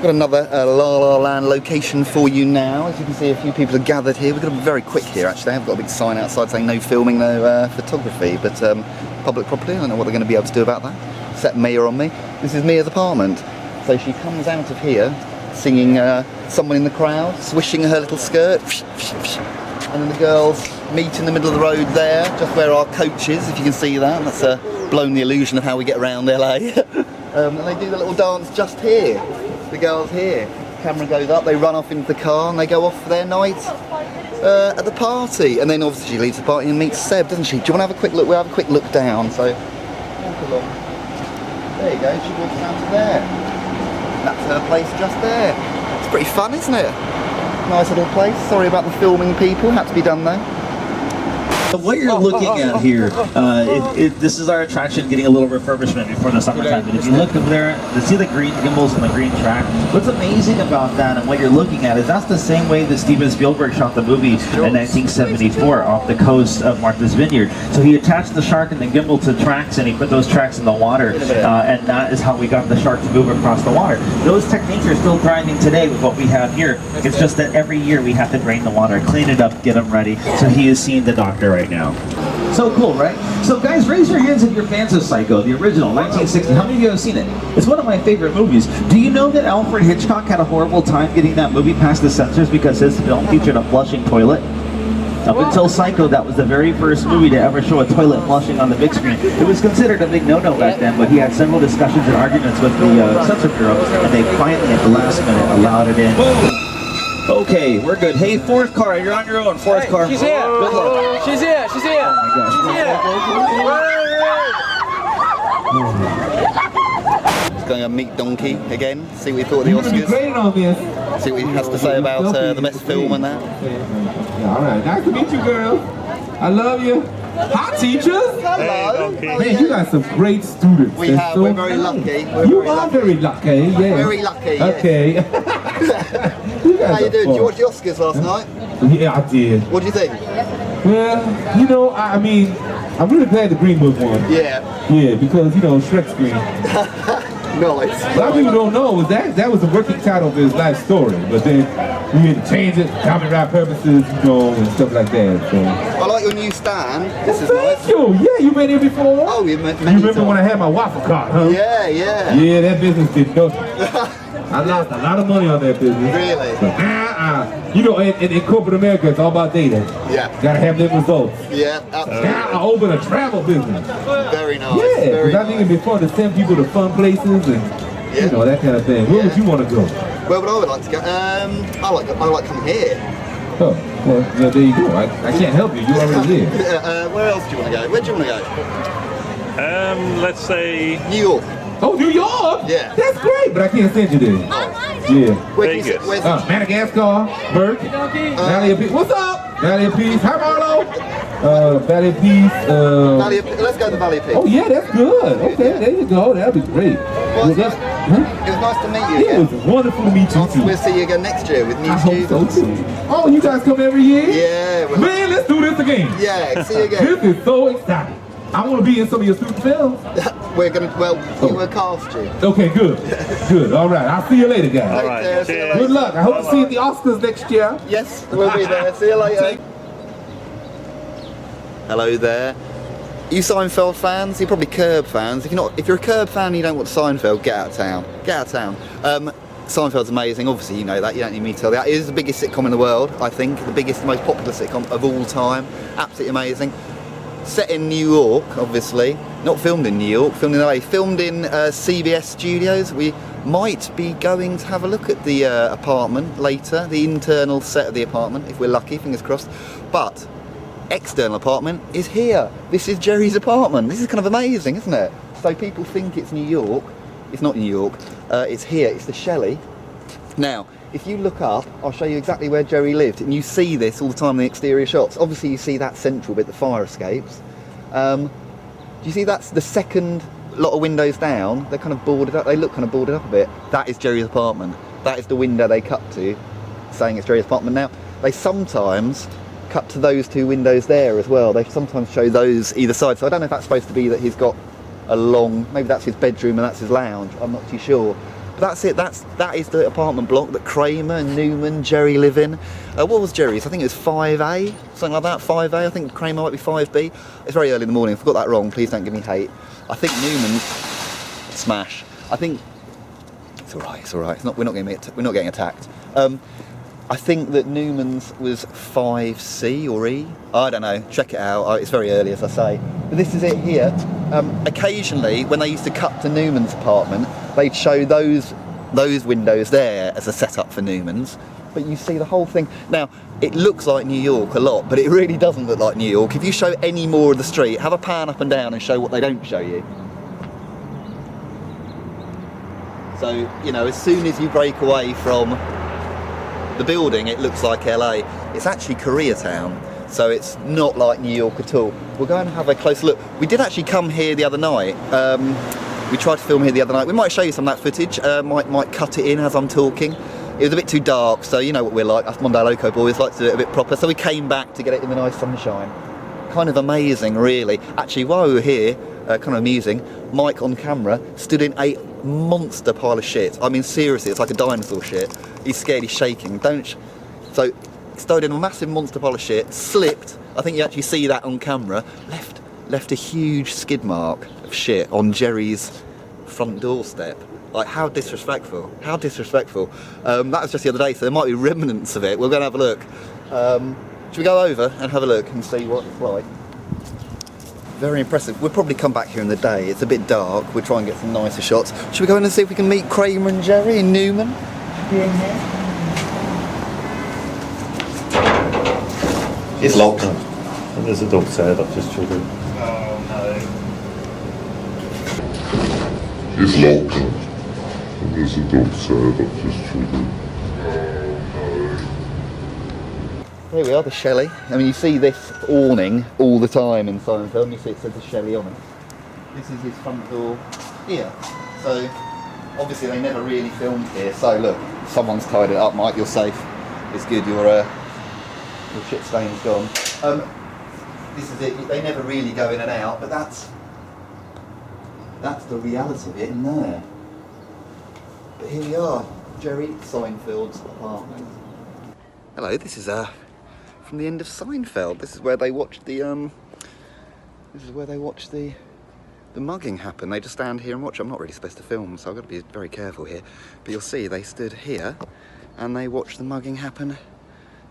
Got another La La Land location for you now. As you can see, a few people are gathered here. We've got to be very quick here actually. I've got a big sign outside saying no filming, no photography, but public property, I don't know what they're going to be able to do about that. Set Mia on me. This is Mia's apartment. So she comes out of here singing Someone in the Crowd, swishing her little skirt. And then the girls meet in the middle of the road there, just where our coach is, if you can see that. That's blown the illusion of how we get around LA. And they do the little dance just here. The girls here. Camera goes up, they run off into the car and they go off for their night at the party. And then obviously she leaves the party and meets Seb, doesn't she? Do you want to have a quick look? We'll have a quick look down. So walk along. There you go, she walks down to there. That's her place just there. It's pretty fun, isn't it? Nice little place. Sorry about the filming people, had to be done there. What you're looking at here, this is our attraction getting a little refurbishment before the summertime. But if you look up there, you see the green gimbals and the green track. What's amazing about that and what you're looking at is that's the same way that Steven Spielberg shot the movie in 1974 off the coast of Martha's Vineyard. So he attached the shark and the gimbal to tracks and he put those tracks in the water, and that is how we got the shark to move across the water. Those techniques are still thriving today with what we have here. It's just that every year we have to drain the water, clean it up, get them ready. So he is seeing the doctor right now. So cool, right? So guys, raise your hands if you're fans of Psycho, the original, 1960. How many of you have seen it? It's one of my favorite movies. Do you know that Alfred Hitchcock had a horrible time getting that movie past the censors because his film featured a flushing toilet? Up until Psycho, that was the very first movie to ever show a toilet flushing on the big screen. It was considered a big no-no back then, but he had several discussions and arguments with the censor bureau, and they finally, at the last minute, allowed it in. Okay, we're good. Hey, fourth car, you're on your own. Fourth car. She's here. Good luck. She's here. She's here. Oh my gosh. She's here. He's going to meet Donkey again, see what he thought of the Oscars. See what he has to say about the best film and that. Yeah, all right, nice to meet you, girl. I love you. Hi, teachers. Hello. Man, you got some great students. We have. We're very lucky. You are very lucky, yeah. Very lucky. Yes. Okay. How you doing? Did you watch the Oscars last night? Yeah, I did. What do you think? Well, you know, I mean, I'm really glad the green was one. Yeah. Yeah, because, you know, Shrek's green. Nice. A lot of people don't know that was the working title of his life story, but then we had to change it, copyright purposes, you know, and stuff like that. So. I like your new stand. This is Thank nice. you. Yeah, you been here before? Oh, you remember when I had my waffle cart, huh? Yeah, yeah. Yeah, that business didn't go. I lost a lot of money on that business. Really? But, you know, in corporate America, it's all about data. Yeah. Gotta have them results. Yeah, absolutely. Now I open a travel business. Very nice. Yeah, Very because I think before to send people to fun places and you know that kind of thing. Where would you want to go? Where would I like to go? I like coming here. Oh, well, yeah, there you go. I can't help you. You already live. Where else do you want to go? Where do you want to go? Let's say New York. Oh, New York? Yeah. That's great, but I can't send you there. Yeah. Where do you Vegas. Madagascar, Burke, Valley of Peace. What's up? Valley of Peace. Hi, Marlo. Valley of Peace. Let's go to the Valley of Peace. Oh, yeah, that's good. Okay, there you go. That'll be great. Well, it was nice to meet you It again. was wonderful to meet you, too. We'll see you again next year with new I hope students. so, too. Oh, you guys come every year? Yeah. Man, let's do this again. Yeah, see you again. This is so exciting. I want to be in some of your student films. We're gonna, we'll cast you. Okay, good. Good. All right. I'll see you later, guys. All right. See you Cheers. later. Good luck. I hope to see you at the Oscars next year. Yes, we'll be there. See you later. Hello there. You Seinfeld fans? You're probably Curb fans. If you're a Curb fan and you don't watch Seinfeld, get out of town. Get out of town. Seinfeld's amazing. Obviously, you know that. You don't need me to tell you that. It is the biggest sitcom in the world, I think. The biggest, most popular sitcom of all time. Absolutely amazing. Set in New York, obviously. Not filmed in New York, filmed in LA. Filmed in CBS Studios. We might be going to have a look at the apartment later, the internal set of the apartment, if we're lucky, fingers crossed. But external apartment is here. This is Jerry's apartment. This is kind of amazing, isn't it? So people think it's New York. It's not New York. It's here. It's the Shelley. Now, if you look up, I'll show you exactly where Jerry lived, and you see this all the time in the exterior shots. Obviously, you see that central bit, the fire escapes. Do you see that's the second lot of windows down? They're kind of boarded up. They look kind of boarded up a bit. That is Jerry's apartment. That is the window they cut to, saying it's Jerry's apartment. Now, they sometimes cut to those two windows there as well. They sometimes show those either side. So I don't know if that's supposed to be that he's got a long, maybe that's his bedroom and that's his lounge. I'm not too sure. That's it. That is the apartment block that Kramer and Newman, Jerry live in. What was Jerry's? I think it was 5A, something like that. 5A. I think Kramer might be 5B. It's very early in the morning. If I got that wrong, please don't give me hate. I think Newman's smash. I think it's all right. It's all right. We're not getting attacked. I think that Newman's was 5C or E. I don't know. Check it out. It's very early, as I say. But this is it here. Occasionally, when they used to cut to Newman's apartment, they'd show those windows there as a setup for Newman's. But you see the whole thing. Now, it looks like New York a lot, but it really doesn't look like New York. If you show any more of the street, have a pan up and down and show what they don't show you. So, you know, as soon as you break away from the building, it looks like LA. It's actually Koreatown, so it's not like New York at all. We'll go and have a close look. We did actually come here the other night. We tried to film here the other night. We might show you some of that footage. Might cut it in as I'm talking. It was a bit too dark, so you know what we're like. Us Mondo Loco boys like to do it a bit proper. So we came back to get it in the nice sunshine. Kind of amazing, really. Actually, while we were here, kind of amusing, Mike on camera stood in a monster pile of shit. I mean, seriously, it's like a dinosaur shit. He's scared, he's shaking. So, stood in a massive monster pile of shit, slipped. I think you actually see that on camera. Left a huge skid mark of shit on Jerry's front doorstep. Like, how disrespectful. How disrespectful. That was just the other day, so there might be remnants of it. We're going to have a look. Should we go over and have a look and see what it's like? Very impressive. We'll probably come back here in the day. It's a bit dark. We'll try and get some nicer shots. Should we go in and see if we can meet Kramer and Jerry and Newman? It's locked. And there's a dog there, that's just children. Oh It's locked. And there's a dog sad I've just triggered. There we are, the Shelley. I mean, you see this awning all the time in Seinfeld, and you see it says the Shelley on it. This is his front door here. So, obviously they never really filmed here. So look, someone's tied it up, Mike, you're safe. It's good, your shit stain's gone. This is it, they never really go in and out, but that's the reality of it in there. But here we are, Jerry Seinfeld's apartment. Hello, this is from the end of Seinfeld. This is where they watched the the mugging happen. They just stand here and watch. I'm not really supposed to film, so I've got to be very careful here. But you'll see they stood here and they watched the mugging happen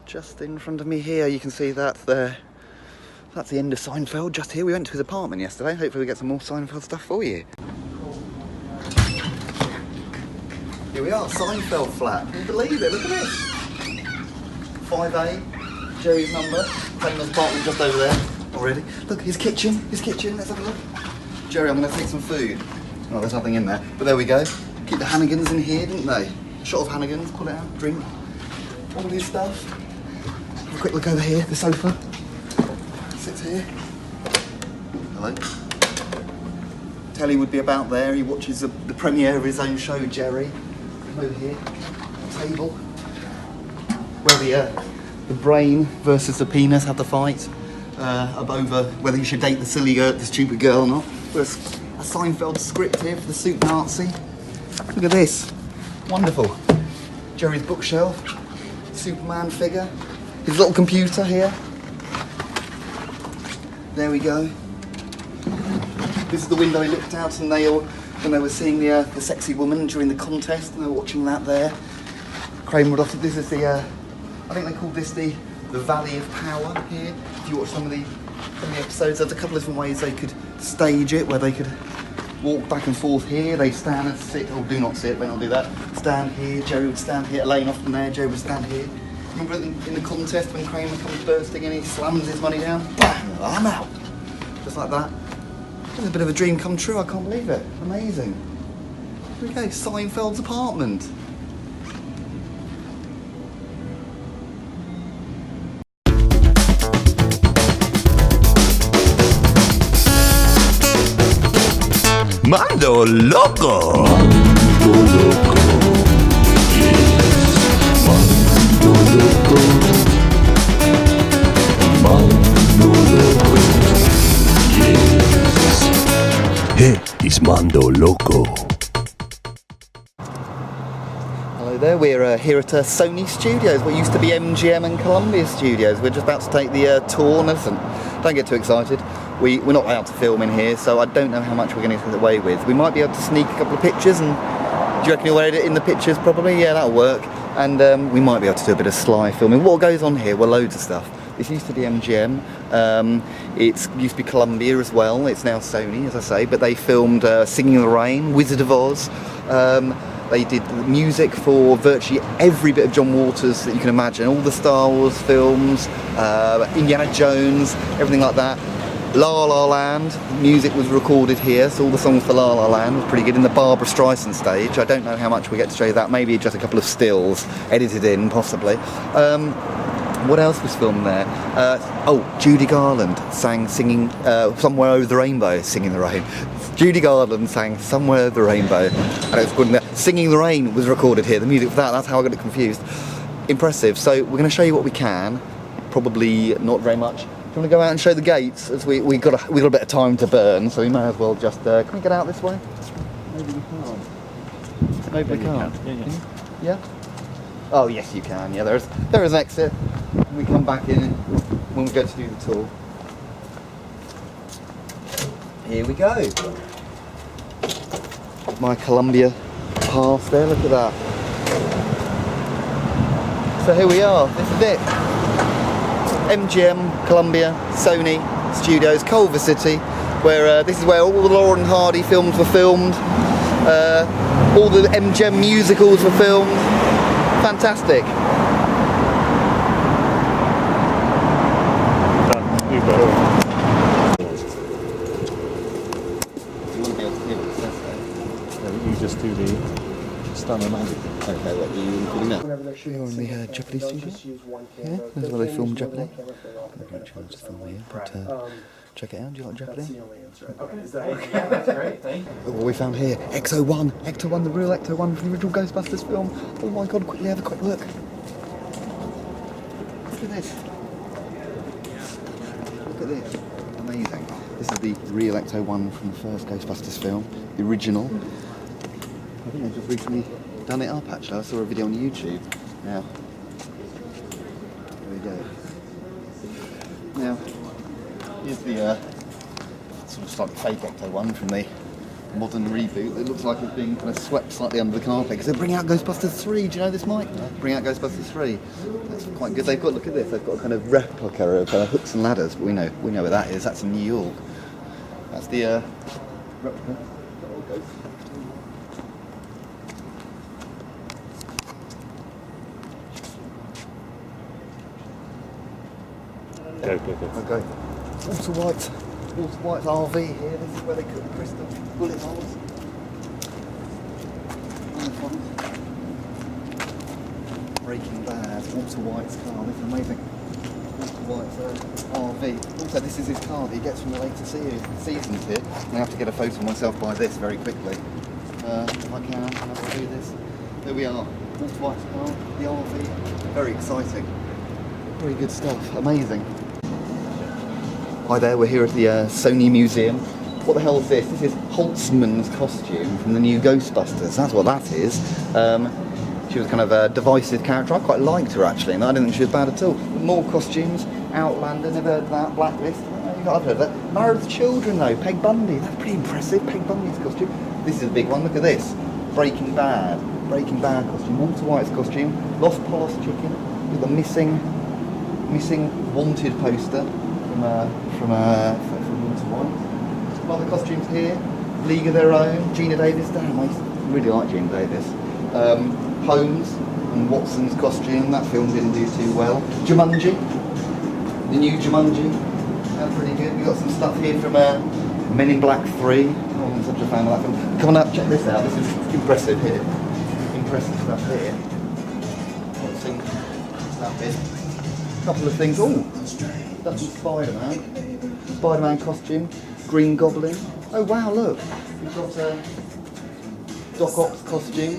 just in front of me here. You can see that there. That's the end of Seinfeld just here. We went to his apartment yesterday. Hopefully we get some more Seinfeld stuff for you. Here we are, Seinfeld flat. Can you believe it? Look at this. 5A, Jerry's number. Famous apartment just over there already. Look, his kitchen. Let's have a look. Jerry, I'm going to take some food. Oh, there's nothing in there. But there we go. Keep the Hannigans in here, didn't they? A shot of Hannigans, pull it out, drink. All his stuff. Have a quick look over here, the sofa. Sits here. Hello. Telly would be about there. He watches the premiere of his own show, Jerry. Over here, table. Where the brain versus the penis have the fight over whether you should date the silly girl, the stupid girl or not. There's a Seinfeld script here for the Soup Nazi. Look at this, wonderful. Jerry's bookshelf, Superman figure, his little computer here. There we go. This is the window he looked out, and when they were seeing the sexy woman during the contest, and they were watching that there. Kramer would often. This is the. I think they call this the Valley of Power here. If you watch some of the episodes, there's a couple of different ways they could stage it, where they could walk back and forth here. They stand and sit, or do not sit, they don't do that. Stand here, Jerry would stand here, Elaine often there, Jerry would stand here. Remember in the contest when Kramer comes bursting in, he slams his money down, bang, I'm out. Just like that. It's a bit of a dream come true, I can't believe it. Amazing. Here we go, Seinfeld's apartment. Mondo Loco! Mondo Loco. Yes. Mondo Loco. Mondo Loco. Yes. Hey, it's Mondo Loco. Hello there, we're here at Sony Studios, what used to be MGM and Columbia Studios. We're just about to take the tour. Listen, don't get too excited. We're not allowed to film in here, so I don't know how much we're going to get away with. We might be able to sneak a couple of pictures, and do you reckon you'll edit in the pictures probably? Yeah, that'll work. And we might be able to do a bit of sly filming. What goes on here? Well, loads of stuff. This used to be MGM, it used to be Columbia as well, it's now Sony, as I say, but they filmed Singing in the Rain, Wizard of Oz. They did music for virtually every bit of John Waters that you can imagine, all the Star Wars films, Indiana Jones, everything like that. La La Land, music was recorded here, so all the songs for La La Land was pretty good in the Barbra Streisand stage. I don't know how much we get to show you that, maybe just a couple of stills edited in, possibly. What else was filmed there? Judy Garland singing Somewhere Over the Rainbow, Singing the Rain. Judy Garland sang Somewhere Over the Rainbow, and it was good in there. Singing the Rain was recorded here, the music for that's how I got it confused. Impressive. So we're going to show you what we can, probably not very much. Do you want to go out and show the gates? As we got a bit of time to burn, so we may as well just. Can we get out this way? Maybe we can't. Maybe we can't. Yeah. Oh yes, you can. Yeah, there is an exit. We come back in when we go to do the tour. Here we go. My Columbia pass there. Look at that. So here we are. This is it. MGM, Columbia, Sony Studios, Culver City, where this is where all the Laurel and Hardy films were filmed, all the MGM musicals were filmed. Fantastic. You want to be able to hear what it says there. Okay, what are you doing now? We're in the Jeopardy studio. Yeah, this is where they film Jeopardy. I don't chance to film here, but check it out. Do you like Jeopardy? What we found here, Ecto-1. Ecto-1, the real Ecto-1 from the original Ghostbusters film. Oh my god, quickly have a quick look. Look at this. Look at this. Amazing. This is the real Ecto-1 from the first Ghostbusters film, the original. I think they've just recently done it up actually. I saw a video on YouTube. Now, there we go. Now, here's the sort of slightly fake Ecto-1 from the modern reboot. It looks like it's being kind of swept slightly under the carpet because they're bringing out Ghostbusters 3. Do you know this, Mike? Bring out Ghostbusters 3. That's quite good. They've got, look at this, they've got a kind of replica of Hooks and Ladders, but we know where that is. That's in New York. That's the replica. Go. Okay. Walter White's RV here. This is where they cook crystal bullet holes. Breaking Bad. Walter White's car. This is amazing. Walter White's RV. Also, this is his car that he gets from the later seasons here. I have to get a photo of myself by this very quickly. If I can, I'll do this. There we are. Walter White's car. The RV. Very exciting. Very good stuff. Amazing. Hi there, we're here at the Sony Museum. What the hell is this? This is Holtzman's costume from the new Ghostbusters. That's what that is. She was kind of a divisive character. I quite liked her actually, and I didn't think she was bad at all. More costumes, Outlander, never heard of that, Blacklist. I've heard of that. Married with Children though, Peg Bundy. That's pretty impressive, Peg Bundy's costume. This is a big one, look at this. Breaking Bad costume. Walter White's costume. Los Polos chicken with a missing wanted poster from Walter White. A lot of costumes here. League of Their Own. Gina Davis. Damn, I really like Gina Davis. Holmes and Watson's costume. That film didn't do too well. Jumanji. The new Jumanji. That's pretty good. We've got some stuff here from Men in Black 3. Oh, I'm such a fan of that film. Come on up, check this out. This is impressive here. Impressive stuff here. What's in that bit? A couple of things. Oh, that's Spider-Man. Spider-Man costume. Green Goblin. Oh wow, look. We've got Doc Ock's costume.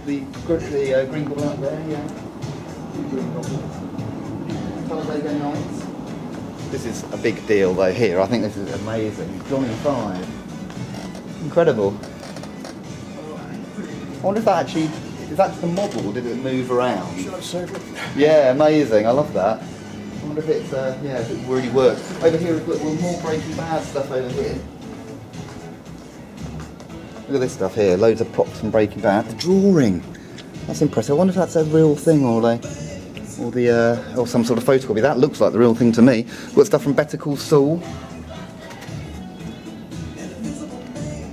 The Green Goblin up there, yeah. Green Goblin. Talladega Nights. This is a big deal though here. I think this is amazing. Johnny 5. Incredible. I wonder if that actually, is that just a model or did it move around? Yeah, amazing. I love that. I wonder if it's, if it really works. Over here we've got more Breaking Bad stuff over here. Look at this stuff here. Loads of props from Breaking Bad. The drawing. That's impressive. I wonder if that's a real thing or or some sort of photocopy. That looks like the real thing to me. We've got stuff from Better Call Saul.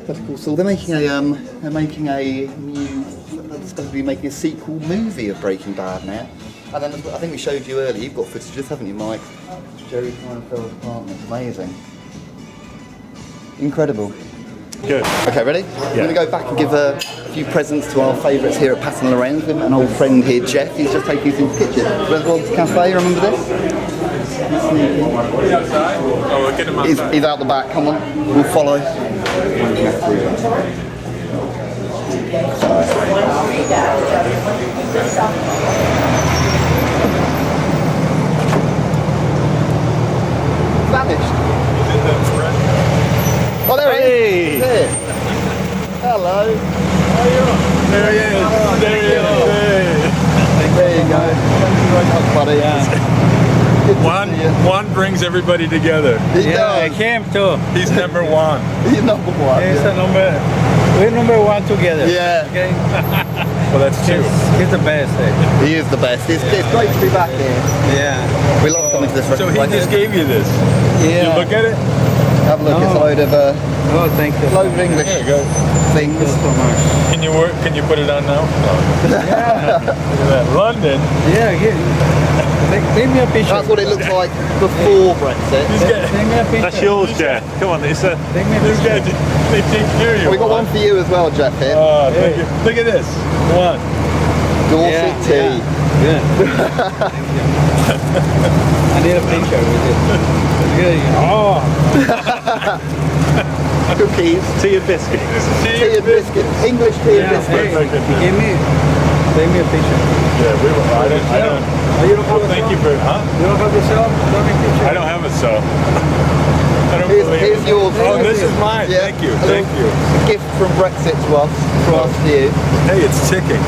Better Call Saul. They're making a supposed to be making a sequel movie of Breaking Bad now. And then I think we showed you earlier. You've got footage of this, haven't you, Mike? Jerry Seinfeld's apartment. Amazing. Incredible. Good. Okay, ready? Yeah. We're going to go back and give a few presents to our favourites here at Pat and Lorenz. An old friend here, Jeff. He's just taking us into the kitchen. Reservoir's Cafe, remember this? He's out the back. Come on, we'll follow. Vanished. Oh, there he is. There. Hello. How are you? There he is. There he is. There you go. Thank you very much, buddy. One brings everybody together. Yeah, him too. He's number one. He's number one. We're number one together. Yeah. Okay. Well, that's true. He's the best. He is the best. It's great to be back here. Yeah. We love coming to this So restaurant. he just gave you this. Yeah. You look at it. Have a look. It's a load of Oh, thank you. load of English There you go. things. Thank you so much. Can you work? Can you put it on now? No. Yeah. Look at that. London. Yeah. Take me a picture. That's what it looks like before Brexit. Take me a picture. That's yours, Jeff. Come on, it's a. Take me a This picture. guy, they take care of you. We got one for you as well, Jeff. Here. Thank you. Look at this. 1, fun. Dorset tea. Yeah. I need a picture with it. Good. Oh. Cookies. Tea and biscuits. Tea and biscuits. English tea and biscuits. Hey, take me a picture. Yeah, we were. I don't. Oh, you don't have a Thank you for. Huh? You don't have a cell? Take me a picture. I don't have a cell. I don't Here's believe it. yours. Oh, this is mine. Yeah. Thank you. A Thank you. little gift from Brexit to us. From us to you. Hey, it's ticking.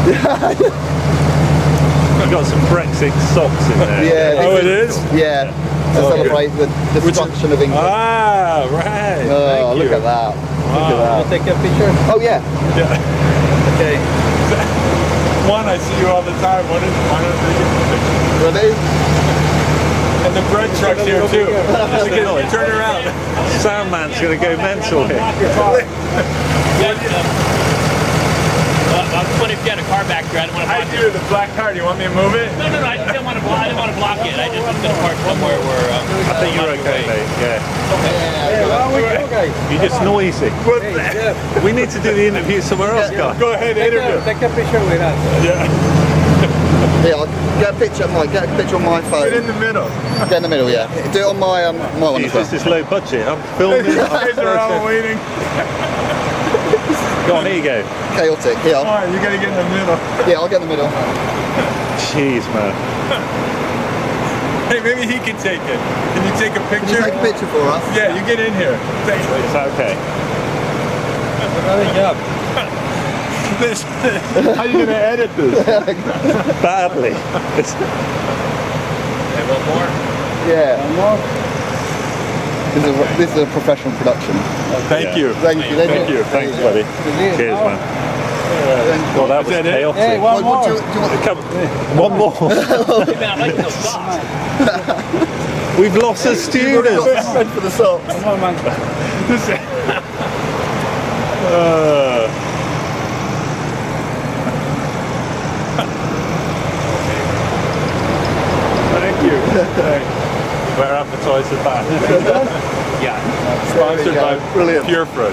You've got some Brexit socks in there. Yeah. Oh, it is? Yeah. To celebrate the destruction of England. Ah, right. Oh, Thank look you. at that. Look at that. You take a picture? Oh, yeah. Yeah. Okay. One, I see you all the time. Why don't they get the picture? Ready? And the bread truck's here too. Turn around. Soundman's going to go mental here. What if you had a car back here? I didn't want to block I do, the black car. Do you want me to move it? No, I didn't want to block it. I just was going to park somewhere where. I think you're okay, mate. Yeah. Hey, where we go, guys? You're just noisy. Hey, Jeff. We need to do the interview somewhere else, guys. Go ahead, interview. Take a picture with us. Yeah. Yeah, I'll get a picture. Get a picture on my phone. Get in the middle. Get in the middle, yeah. Do it on my my one as well. This is low budget. I'm filming. These guys are all waiting. Go on, here you go. Chaotic. Here. Come on, you gotta get in the middle. Yeah, I'll get in the middle. Jeez, man. Hey, maybe he can take it. Can you take a Can picture? you take a picture for us? Yeah, you get in here. Thank you. Is that okay? Another job. How are you gonna edit this? Badly. Hey, one more. Yeah. One more. This is a professional production. Thank you. Thank you. Thank you. Thanks, buddy. Cheers, man. Well, that was Is that it? chaotic. Hey, one more. Do you want Come, one more. Hey, man, I like those socks. We've lost a student. spend for the socks? Come on, man. Thank you. We're advertising back. Yeah. Sponsored by Brilliant. Pure Fruit.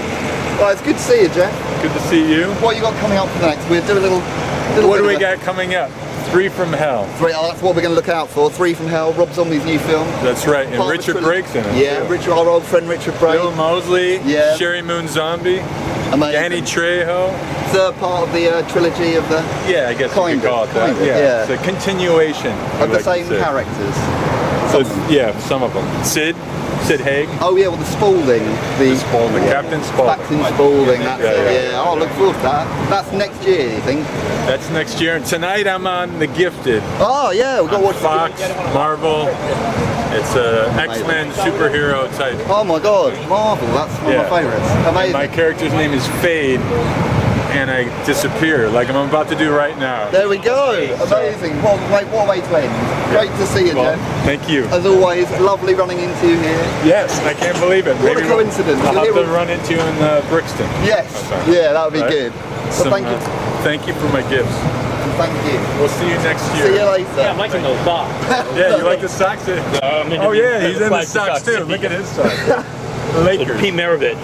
Well, it's good to see you, Jeff. Good to see you. What you got coming up for next? We'll do a little What bit do we of a- got coming up? 3 from Hell. That's what we're going to look out for. 3 from Hell, Rob Zombie's new film. That's right, and Part of the Richard trilogy. Brake's in it. Yeah, too. Richard, our old friend Richard Brake. Bill Moseley, Yeah. Sherry Moon Zombie, Amazing. Danny Trejo. Third part of the trilogy of the Yeah, I guess you Kind could call of, it that. kind of, Yeah. yeah. It's a continuation. of the like to same say. characters. So, yeah, some of them. Sid Haig. Oh yeah, well the Spaulding, The Captain Spaulding. Captain Spaulding. That's Yeah, it. yeah. Yeah. Oh, look forward to that. That's next year, you think? That's next year. And tonight I'm on The Gifted. Oh yeah, we've got to watch Fox, Marvel. It's a X-Men superhero type. Oh my God, Marvel. That's one of my favourites. Amazing. My character's name is Fade, and I disappear like I'm about to do right now. There we go. Amazing. What a way to end. Great to see you, Well, Jeff. thank you. As always, lovely running into you here. Yes, I can't believe it. What a coincidence. I'll have You're to here run into you in Brixton. Yes. Okay. Yeah, that would be Right? good. So thank you. Thank you for my gifts. Thank you. We'll see you next year. See you later. Yeah, I'm liking those socks. Yeah, you like the socks? Oh yeah, he's in the Black socks socks. too. Look at his socks. Lakers. Pete Maravich.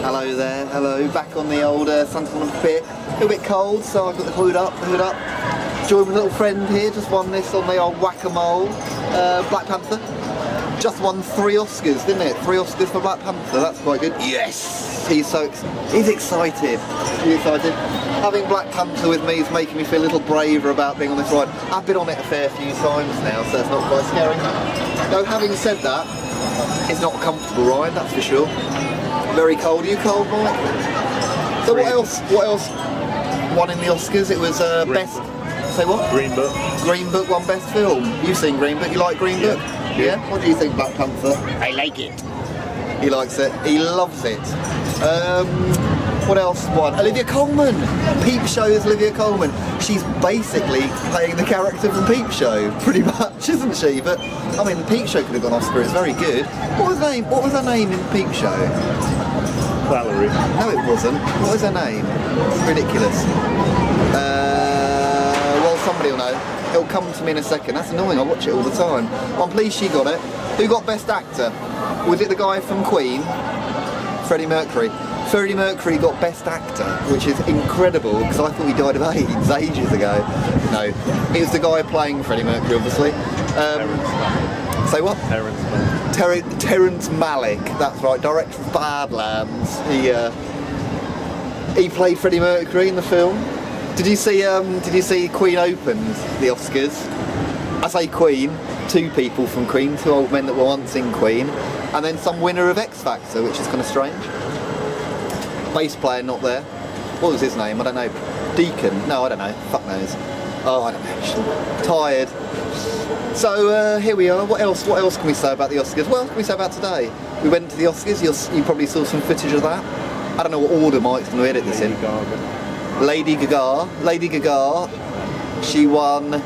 Hello there, hello. Back on the old Santa Monica Pier. A little bit cold, so I've got the hood up. Joined my little friend here, just won this on the old whack-a-mole. Black Panther. Just won 3 Oscars, didn't it? 3 Oscars for Black Panther, that's quite good. Yes! He's excited. He's excited. Having Black Panther with me is making me feel a little braver about being on this ride. I've been on it a fair few times now, so it's not quite scary. Though having said that, it's not a comfortable ride, that's for sure. Very cold. Are you cold, Mike? So what else won in the Oscars? It was best... Say what? Green Book. Green Book won best film. You've seen Green Book, you like Green Book? Yeah? What do you think, Black Panther? I like it. He likes it. He loves it. What else won? Olivia Colman! Peep Show's Olivia Colman. She's basically playing the character from Peep Show, pretty much, isn't she? But, I mean, Peep Show could have gone Oscar, it's very good. What was her name in Peep Show? Valerie. No, it wasn't. What was her name? It's ridiculous. Well, somebody will know. It'll come to me in a second. That's annoying. I watch it all the time. I'm pleased she got it. Who got Best Actor? Was it the guy from Queen? Freddie Mercury. Freddie Mercury got Best Actor, which is incredible because I thought he died of AIDS ages ago. No, it was the guy playing Freddie Mercury, obviously. Say what? Terrence Malick. That's right, director of Badlands. He played Freddie Mercury in the film. Did you see Queen opened the Oscars? I say Queen, two people from Queen, two old men that were once in Queen, and then some winner of X Factor, which is kind of strange. Bass player not there. What was his name? I don't know. Deacon? No, I don't know. Fuck knows. Oh, I don't know. Tired. So here we are. What else can we say about the Oscars? What else can we say about today? We went to the Oscars. You probably saw some footage of that. I don't know what order Mike's going to edit this in. Lady Gaga. She won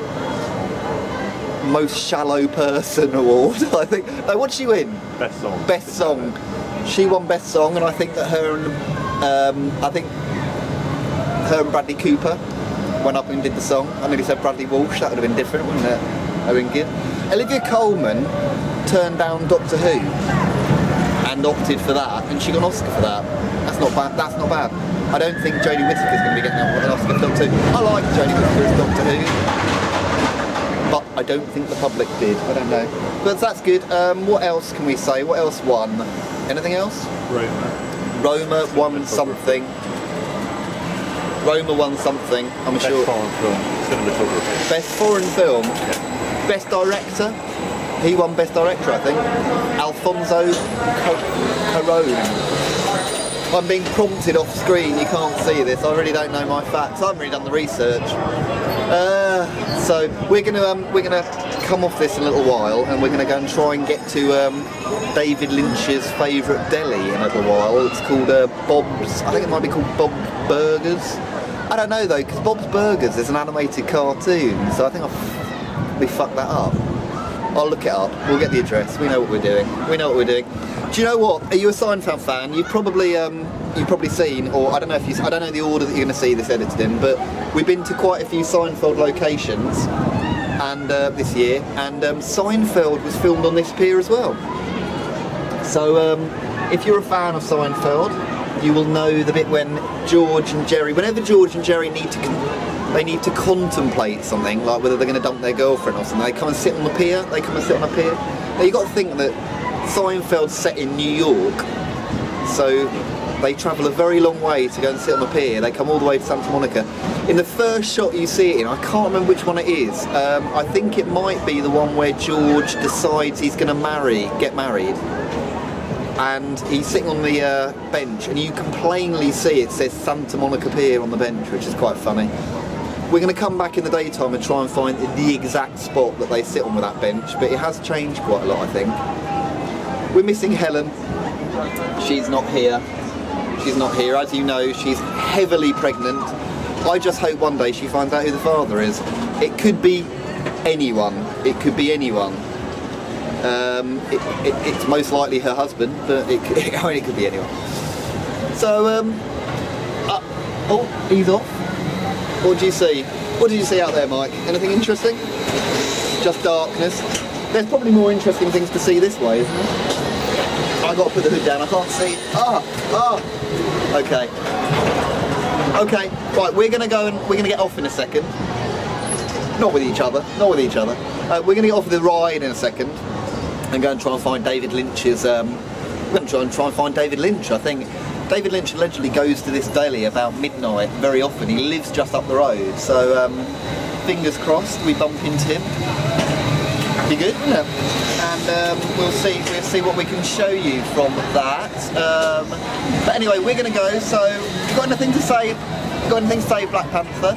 Most Shallow Person award, I think. No, what did she win? Best song. Best song. She won Best Song, and I think that her and Bradley Cooper went up and did the song. I nearly said Bradley Walsh. That would have been different, wouldn't it? That would have been good. Olivia Colman turned down Doctor Who and opted for that, and she got an Oscar for that. That's not bad. That's not bad. I don't think Jodie Whittaker's going to be getting an Oscar for Doctor Who. I like Jodie Whittaker as Doctor Who, but I don't think the public did. I don't know. But that's good. What else can we say? What else won? Anything else? Roma won something. Roma won something, I'm sure. Best foreign film, cinematography. Best foreign film? Yeah. Best director? He won Best Director, I think. Alfonso Cuarón. I'm being prompted off screen, you can't see this, I really don't know my facts, I haven't really done the research. So we're gonna come off this in a little while, and we're gonna go and try and get to David Lynch's favourite deli in a little while. It's called Bob's, I think it might be called Bob's Burgers. I don't know though, because Bob's Burgers is an animated cartoon, so I think we fucked that up. I'll look it up, we'll get the address, we know what we're doing. Do you know what? Are you a Seinfeld fan? You've probably seen, or I don't know the order that you're going to see this edited in, but we've been to quite a few Seinfeld locations, and this year, and Seinfeld was filmed on this pier as well. So if you're a fan of Seinfeld, you will know the bit when George and Jerry, whenever George and Jerry need to contemplate something, like whether they're going to dump their girlfriend or something, they come and sit on the pier. Now you've got to think that Seinfeld's set in New York, so they travel a very long way to go and sit on the pier. They come all the way to Santa Monica. In the first shot you see it in, I can't remember which one it is. I think it might be the one where George decides he's going to get married. And he's sitting on the bench, and you can plainly see it says Santa Monica Pier on the bench, which is quite funny. We're going to come back in the daytime and try and find the exact spot that they sit on with that bench, but it has changed quite a lot, I think. We're missing Helen. She's not here. As you know, she's heavily pregnant. I just hope one day she finds out who the father is. It could be anyone. It's most likely her husband, but it could be anyone. So, oh, he's off. What did you see? What did you see out there, Mike? Anything interesting? Just darkness. There's probably more interesting things to see this way, isn't there? I've got to put the hood down, I can't see. Okay. Okay, right, we're gonna get off in a second. Not with each other. We're gonna get off the ride in a second and go and try and find David Lynch's, we're gonna try and find David Lynch, I think. David Lynch allegedly goes to this deli about midnight very often. He lives just up the road, so fingers crossed we bump into him. Be good, wouldn't it? And we'll see what we can show you from that. But anyway, we're going to go. So, you got anything to say? Black Panther?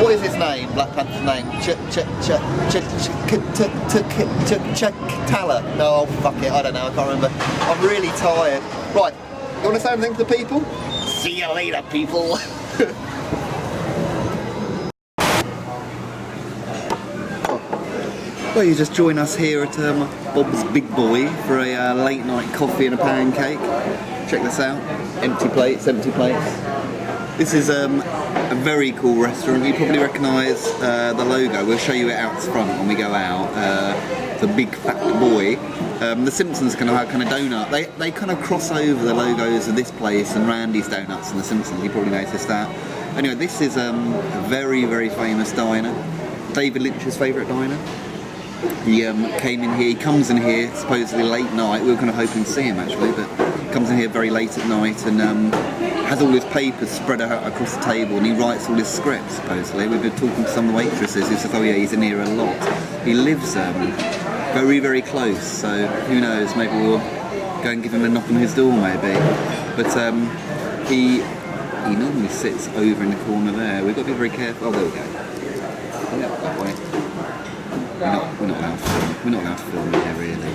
What is his name? Black Panther's name? T'Challa. No, fuck it. I don't know. I can't remember. I'm really tired. Right. You want to say anything to the people? See you later, people. Well, you just join us here at Bob's Big Boy for a late night coffee and a pancake. Check this out. Empty plates. This is a very cool restaurant. You probably recognise the logo. We'll show you it out front when we go out. The big fat boy. The Simpsons kind of donut. They kind of cross over the logos of this place and Randy's Donuts and the Simpsons. You probably noticed that. Anyway, this is a very, very famous diner. David Lynch's favourite diner. He came in here. He comes in here supposedly late night. We were kind of hoping to see him actually, but comes in here very late at night and has all his papers spread out across the table, and he writes all his scripts supposedly. We've been talking to some of the waitresses who said, oh yeah, he's in here a lot. He lives very, very close, so who knows, maybe we'll go and give him a knock on his door maybe. But he normally sits over in the corner there. We've got to be very careful. Oh, there we go. Yeah, that way. We're not allowed to film in here really.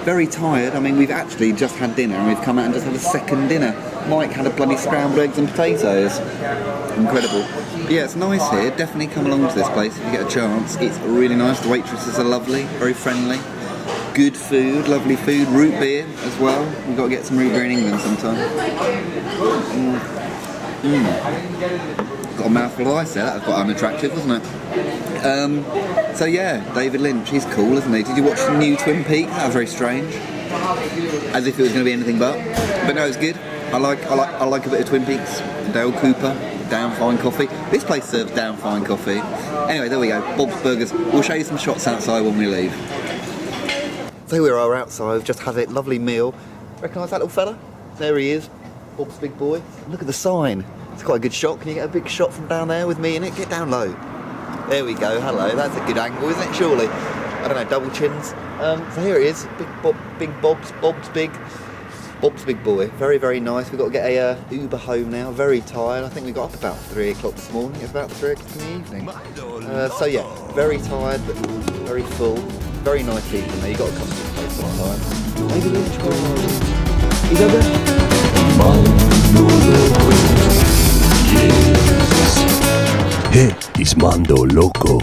Very tired. I mean, we've actually just had dinner and we've come out and just had a second dinner. Mike had a bloody scrambled eggs and potatoes. Incredible. But yeah, it's nice here. Definitely come along to this place if you get a chance. It's really nice. The waitresses are lovely, very friendly. Good food, lovely food. Root beer as well. We've got to get some root beer in England sometime. Got a mouthful of ice there. That was quite unattractive, wasn't it? So yeah, David Lynch, he's cool, isn't he? Did you watch the new Twin Peaks? That was very strange. As if it was going to be anything but no, it's good. I like a bit of Twin Peaks. Dale Cooper, Down Fine Coffee. This place serves Down Fine Coffee. Anyway, there we go. Bob's Burgers. We'll show you some shots outside when we leave. So we are outside. We've just had a lovely meal. Recognise that little fella? There he is. Bob's big boy. Look at the sign. It's quite a good shot. Can you get a big shot from down there with me in it? Get down low. There we go. Hello. That's a good angle, isn't it? Surely. I don't know. Double chins. So here it is. Bob's big boy. Very, very nice. We've got to get a Uber home now. Very tired. I think we got up about 3 o'clock this morning. It's about 3 o'clock in the evening. So yeah, very tired but very full. Very nice evening there. You've got to come to this place sometime. Maybe Lynch. He's over there. Hey, it's Mondo Loco.